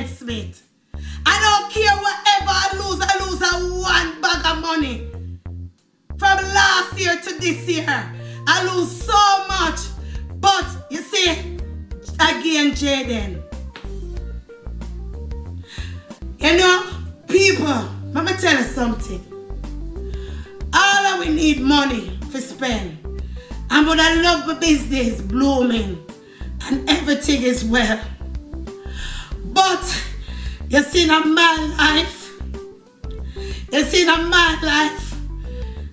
Jayden Smith. I don't care whatever I lose a one bag of money. From last year to this year, I lose so much. But you see, again, Jayden. You know, people, let me tell you something. All that we need money for spend. And but I love my business blooming and everything is well. But you see, in my life,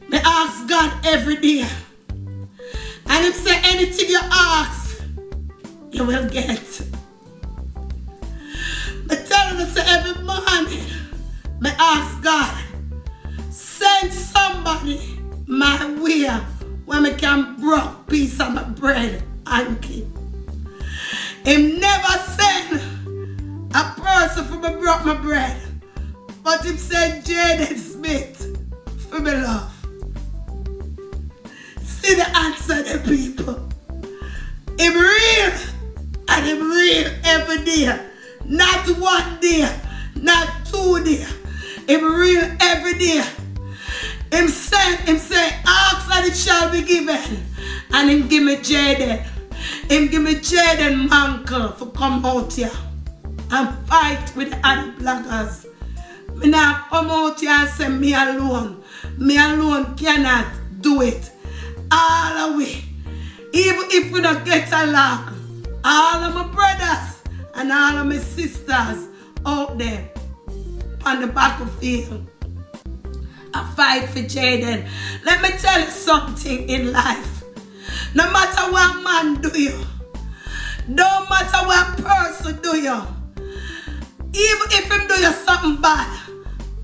me ask God every day. And if say anything you ask, you will get. I tell you, say every morning, me ask God, send somebody my way where me can broke piece of my bread and keep. Him never send a person for me broke my bread, but him send Jayden Smith for me love. See the answer, the people. Him real, and him real every day. Not one day, not 2 days. Him real every day. Him say, ask and it shall be given. And him give me Jayden. Him give me Jayden Mantle for come out here and fight with the other bloggers. Me not come out here and say me alone. Me alone cannot do it. All the way. Even if we don't get along, all of my brothers and all of my sisters out there on the battlefield, I fight for Jayden. Let me tell you something in life. No matter what man do you, no matter what person do you, even if him do you something bad,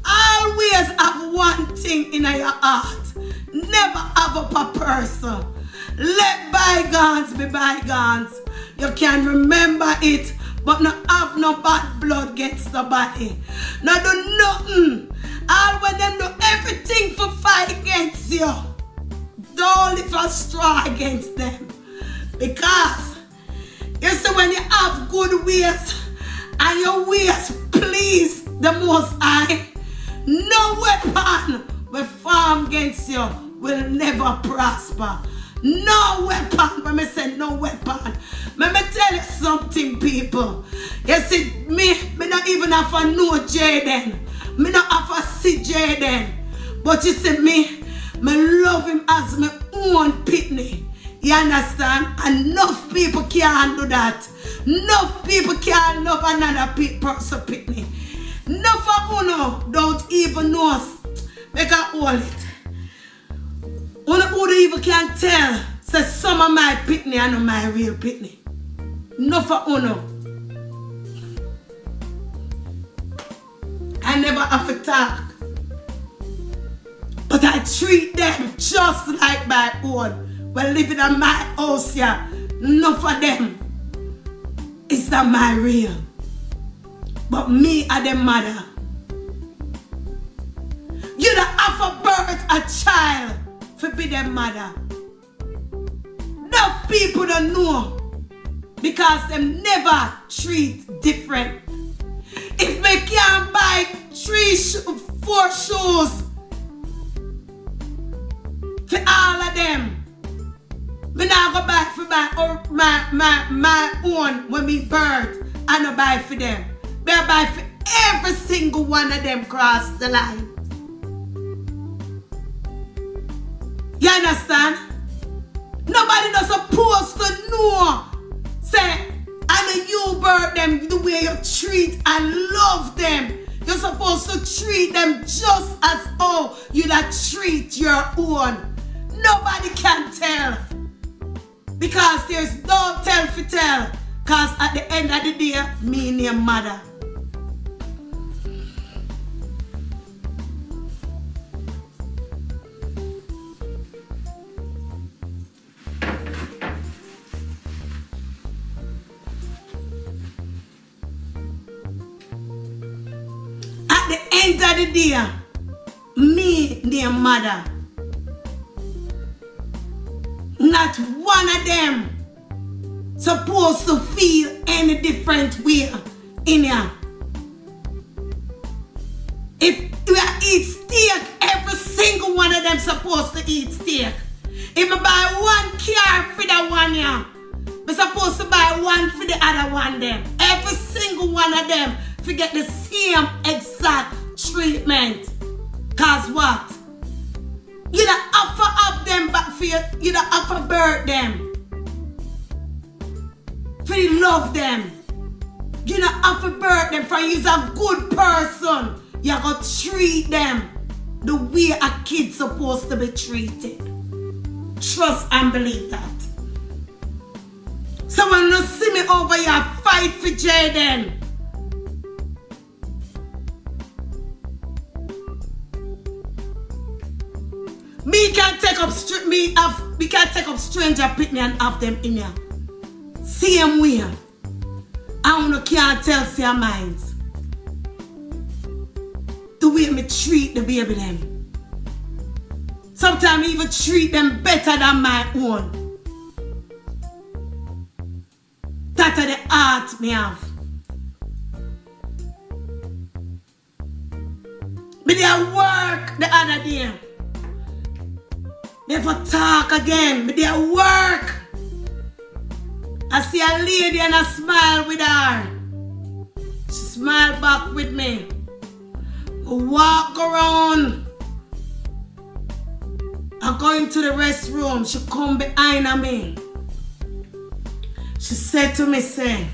always have one thing in your heart. Never have up a person. Let bygones be bygones. You can remember it, but not have no bad blood against nobody. No do nothing. All when them do everything for fight against you, don't live a straw against them. Because you see, when you have good ways and your ways please the Most High, no weapon will form against you will never prosper. No weapon. When I say no weapon, let me tell you something, people. You see, me not even have to know Jayden. Me not have to see Jayden. But you see, me love him as my own pitney. You understand? Enough people can't do that. Enough people can't love another person pitney. Enough of you don't even know. Make I hold it. Who even can tell, say some of my pitney are not my real pitney. Enough of you. I never have to talk. But I treat them just like my own. Well, living in my house here, enough of them is not my real. But me are the mother. You don't have to birth a child to be their mother. No people don't know because they never treat different. If me can't buy 4 shoes for all of them, me not go buy for my own when me birth. I don't buy for them. Me buy for every single one of them cross the line. You understand? Nobody not supposed to know. Say, and you birth them the way you treat and love them. You're supposed to treat them just as how you treat your own. Nobody can tell. Because there's no tell for tell. Because at the end of the day, me and your mother. At the end of the day, me and your mother. Not one of them supposed to feel any different way in here. If we eat steak, every single one of them supposed to eat steak. If I buy one car for the one yeah, we're supposed to buy one for the other one them. Every single one of them to get the same exact treatment. Cause what? You don't offer up them but for you don't offer birth them. For you love them. You don't offer birth them for you're a good person. You gotta treat them the way a kid's supposed to be treated. Trust and believe that. Someone will see me over here fight for Jayden. We can't take up stranger picnic and have them in here. Same way. I can't tell their minds. The way me treat the baby them. Sometimes I even treat them better than my own. That's the art me have. Me dey work the other day. Never talk again. Me dey work. I see a lady and I smile with her. She smiled back with me. I walk around. I go into the restroom. She come behind me. She said to me, say,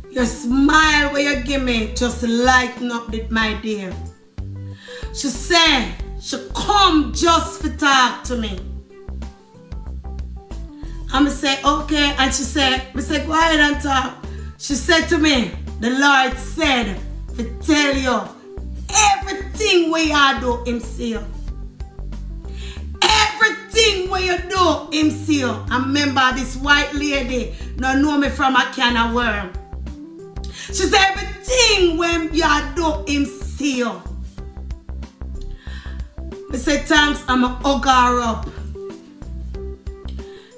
your smile where you give me just lighten up my dear. She said, she come just to talk to me. And I say, okay. And she said, go ahead and talk. She said to me, the Lord said to tell you everything where you do, him see you. Everything where you do, him see you. And remember, this white lady now know me from a can of worm. She said, everything when you do, him see you. I said, thanks, I'm a hug her up.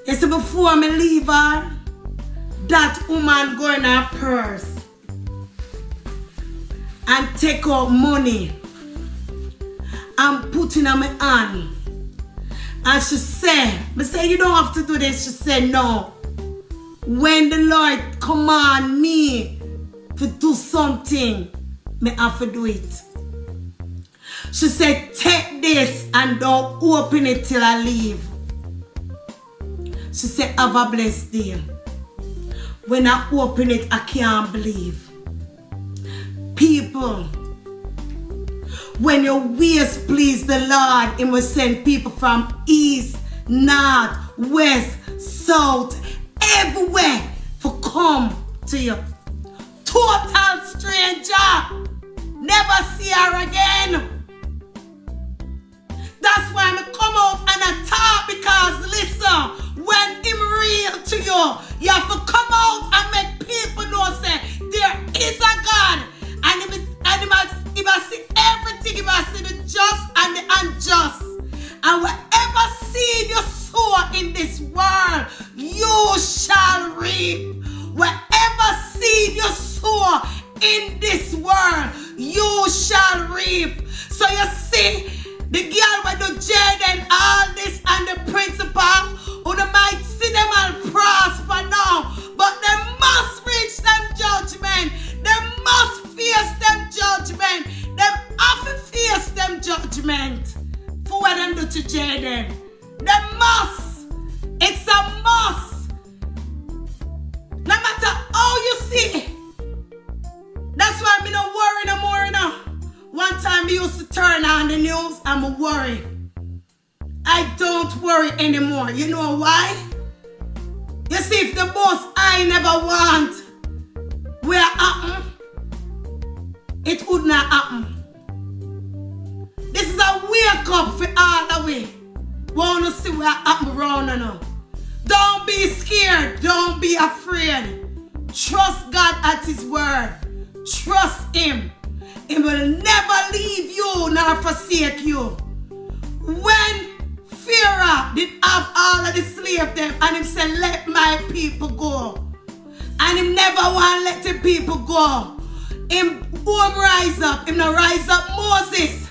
You see, before me leave her, that woman go in her purse and take out money and put in my hand. And she said, I said, you don't have to do this. She said, no. When the Lord command me to do something, me have to do it. She said, take this and don't open it till I leave. She said, have a blessed day. When I open it, I can't believe. People, when your ways please the Lord, He will send people from east, north, west, south, everywhere to come to you. Total stranger. Never see her again. That's why I come out and I talk, because listen, when I'm real to you, you have to come out and make people know say there is a God, and he must see everything. He must see the just and the unjust. And whatever seed you sow in this world, you shall reap. Whatever seed you sow in this world, you shall reap. So you see, the girl will do Jayden all this and the principal, who they might see them and prosper now, but they must reach them judgment. They must face them judgment. They have to face them judgment for what them do to Jayden. They must. It's a must. No matter how you see. That's why I'm not worried no more now. One time I used to turn on the news, I'm worried. I don't worry anymore. You know why? You see, if the boss I never want where happen, it would not happen. This is a wake up for all the way. Want to see what happen around now. Don't be scared. Don't be afraid. Trust God at His word. Trust Him. He will never leave you nor forsake you. When Pharaoh did have all of the slaves them, and him said, let my people go. And him never want to let the people go. him won't rise up. Him not rise up Moses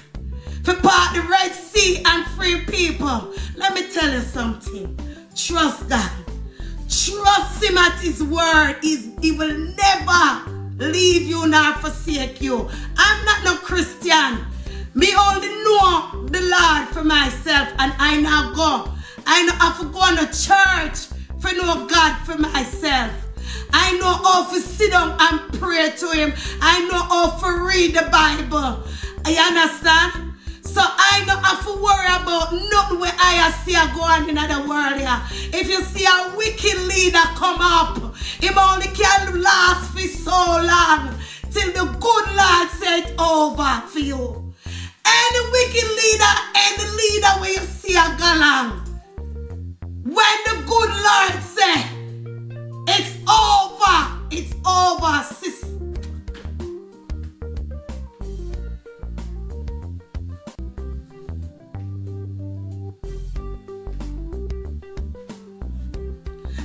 for part the Red Sea and free people. Let me tell you something. Trust God. Trust him at his word. He will never leave you nor forsake you. I'm not no Christian. Me only know the Lord for myself, and I now go. I know have to go to church for know God for myself. I know how to sit down and pray to him. I know how to read the Bible. You understand? So I don't have to worry about nothing where I see go on in the world here. If you see a wicked leader come up, him only can last for so long till the good Lord said over for you. Any wicked leader, any leader where you see a galang, when the good Lord say it's over, sister.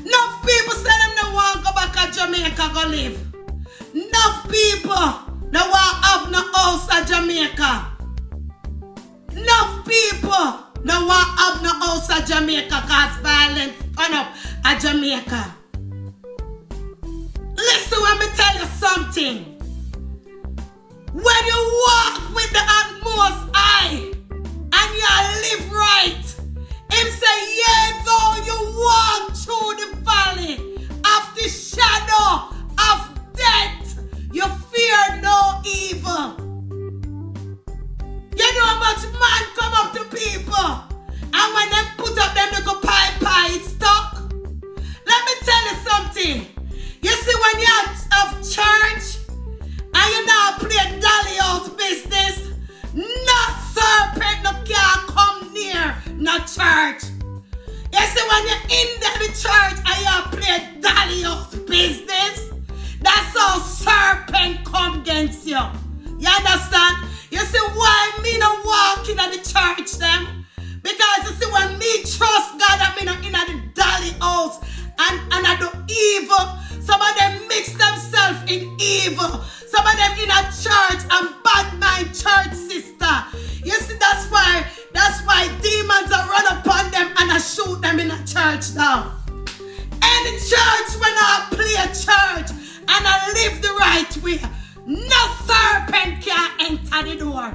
Enough people say them they want to go back to Jamaica go live. Enough people they want to have no house at Jamaica. Enough people they want to have no house at Jamaica cause violence turn up at Jamaica. Listen, let me tell you something. When you walk with the utmost eye and you live right, him say, yea, though you walk through the valley of the shadow of death, you fear no evil. You know how much man come up to people, and when they put up them little pie, it's stuck. Let me tell you something. You see, when you have church and you now play dolly house business, no serpent no can come near no church. You see, when you're in the church and you play dolly house business, that's how serpent come against you. You understand? You see why me not walking at the church them? Because you see, when me trust God and me not in the dolly house and I do evil, some of them mix themselves in evil. Some of them in a church and bad mind church sister. You see, that's why demons are run upon them and I shoot them in a church now. Any church when I play a church and I live the right way, no serpent can enter the door.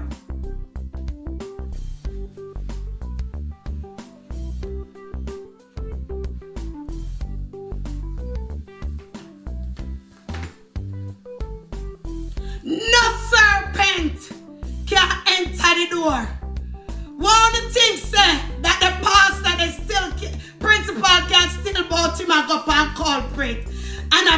No serpent can enter the door. One of the things say that the pastor is still, principal can still bout him and go up and culprit. And